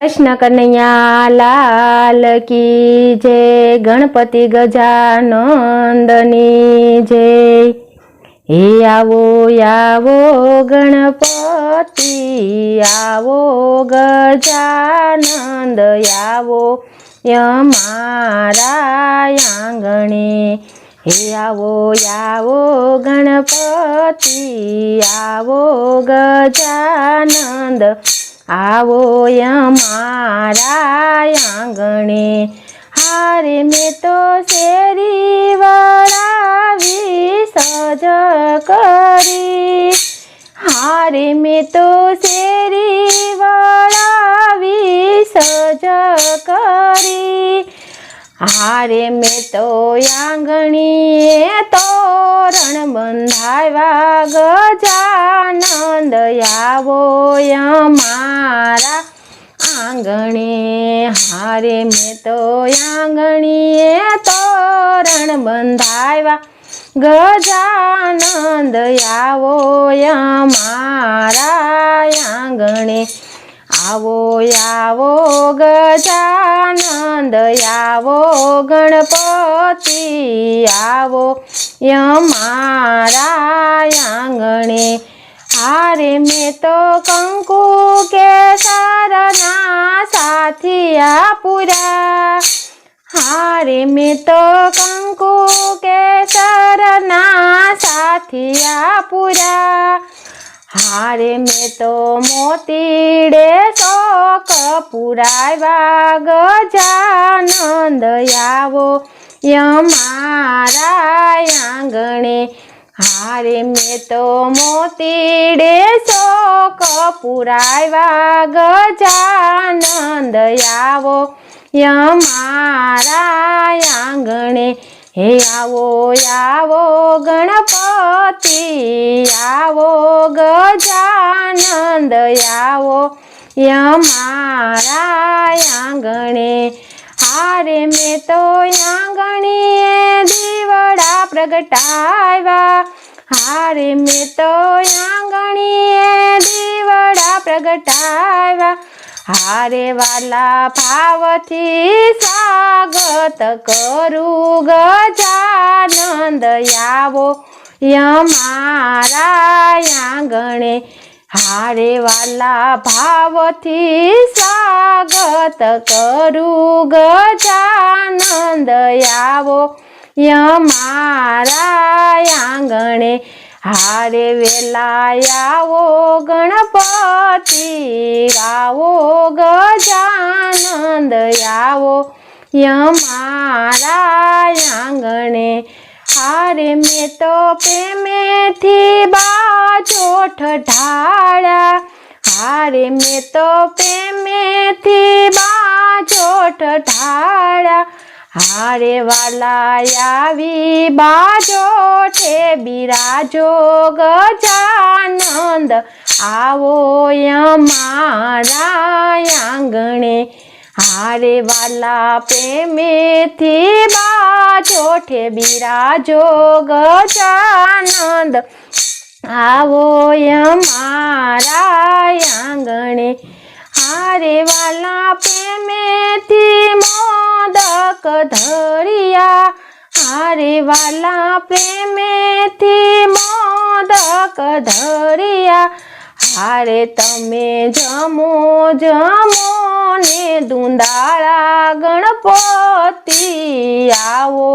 कृष्ण कन्हैया लाल की जय। गणपति गजानंदनी जय। हे आवो आवो गणपति आवो गजानंद आवो यमारा आंगणे। हे आवो आवो गणपति आवो गजानंद आवो यमारा आंगणे। हारे में तो शेरी वड़ावी सज करी। हारे में तो शेरी वड़ावी सज करी। हारे में तो आंगणीए तोरण बंधावा गजानंद आवो यमारा आंगणे। हारे में तो आंगणीए तोरण बंधावा गजानंद आवो यमारा आंगणे। आवो आवो गजानंद आवो गणपति आवो यमारा आंगणे। हारे में तो कंकु केसरना साथिया पूरा। हारे में तो कंकु केसरना साथिया पूरा। हारे में तो मोतीड़े शोक पुरावा गजानंद आवो यमारा आंगणे। हारे में तो मोतीड़े शोक पुरावा गजानंद आवो यमारा आंगणे। हे आवो आवो गणपति आवो गजानंद आवो यमारा आंगणे। हारे में तो आंगणीए दीवड़ा प्रगटावा। हारे में तो आंगणीए दीवड़ा प्रगटावा। हारे वाला भावथी स्वागत करू गजानंद आवो यमारा आंगणे। हारे वाला भावथी स्वागत करू गजानंद आवो यमारा आंगणे। हारे वेला आवो गणपति आवो गजानंद आवो यमारा आंगणे। हारे में तो प्रेमेथी बाजोठ ढाळा। हारे में तो प्रेमेथी बाजोठ ढाळा। हारे वाला आवी बाजोठे बिराजो गजानंद आवो यमारा आंगणे। हारे वाला प्रेमेथी बाजोठे बिराजो गजानंद आवो यमारा आंगणे। हारे वाला प्रेमेथी मोदक धरिया। हारे वाला प्रेमेथी मोदक धरिया। हारे तमे जमो जमो ने दुंदाळा गणपति आवो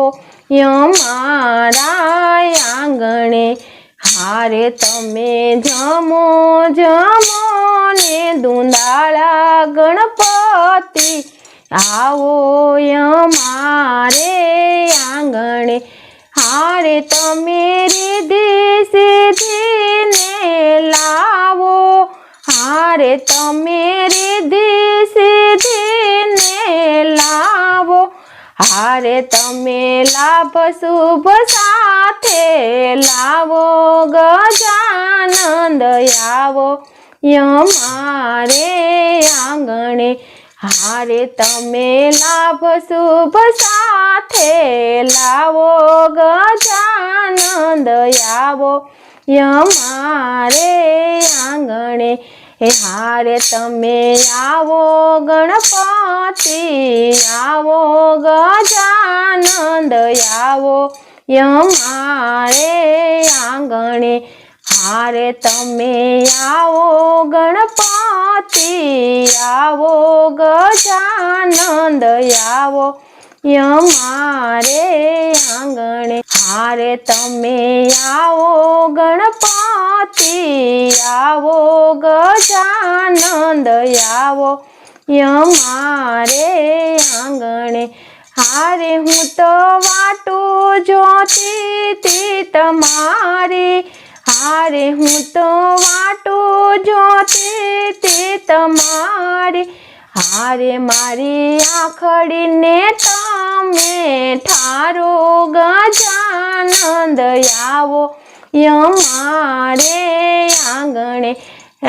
यमारा आंगणे। हारे तमे जमो जमो ने दुंदाळा गणपति आवो यमारे आंगणे। हारे तमे रिद्धि सिद्धि ने लावो। हारे तमे रिद्धि सिद्धि ने लावो। हारे तमे लाभ शुभ साथे लावो गजानंद आवो यमारे आंगणे। हारे तमे लाभ शुभ साथे लावो गजानंद आवो यमारे आंगणे। એ હારે તમે આવો ગણપતિ આવો ગજાનંદ આવો અમારે આંગણે હારે તમે આવો ગણપતિ આવો ગજાનંદ આવો અમારે આંગણે હારે તમે આવો ગણપતિ આવો ગજાનંદ આવો અમારે આંગણે હારે હું તો વાટું જોતી તમારી હારે હું તો વાટું જોતી તમારી હારે મારી આંખડીને તમે ઠારો ગજાનંદ આવો અમારે આંગણે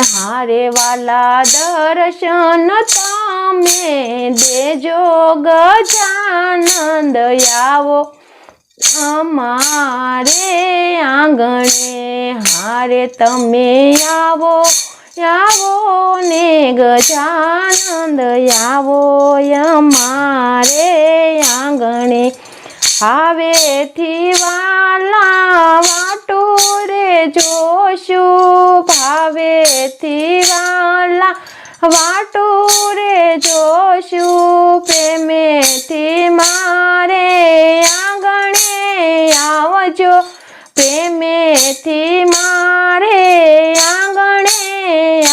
હારે વાલા દર્શન તમે દેજો ગજાનંદ આવો અમારે આંગણે હારે તમે આવો આવો ને ગજાનંદ આવો અમારે આંગણે હાવેથી વાલા વાટો રે જોશું ભાવેથી વાલા વાટો રે જોશું પ્રેમેથી મારે આંગણે આવજો પ્રેમેથી મારે આંગણે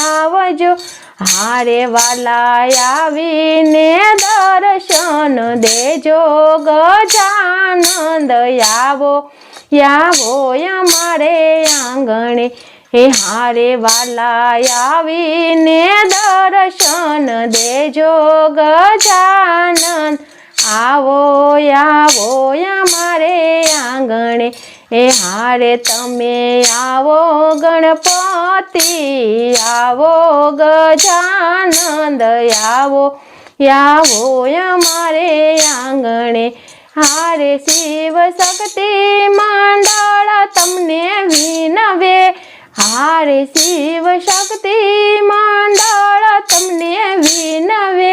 આવજો હારે વાલા આવીને દર્શન દેજો ગજાનંદ આવો અમારે આંગણે હે હારે વાલા આવીને દર્શન દેજો ગજાનંદ આવો અમારે આંગણે એ હારે તમે આવો ગણપતિ આવો ગજાનંદ આવો અમારે આંગણે હારે શિવ શક્તિ મંડળ તમને વિનવે હારે શિવ શક્તિ મંડળ તમને વિનવે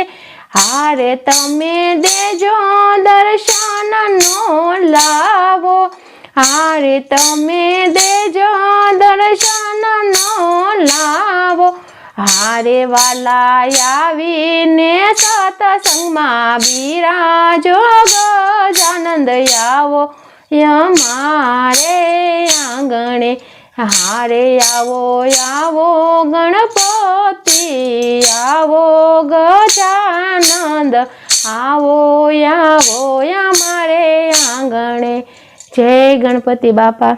હારે તમે દેજો દર્શનનો લાવો હારે તમે દેજો દર્શનનો લાવો હારે વાલા આવીને સત્સંગમાં બિરાજો ગજાનંદ આવો અમારે આંગણે હારે આવો ગણપતિ આવો ગજાનંદ આવો અમારે આંગણે જય ગણપતિ બાપા।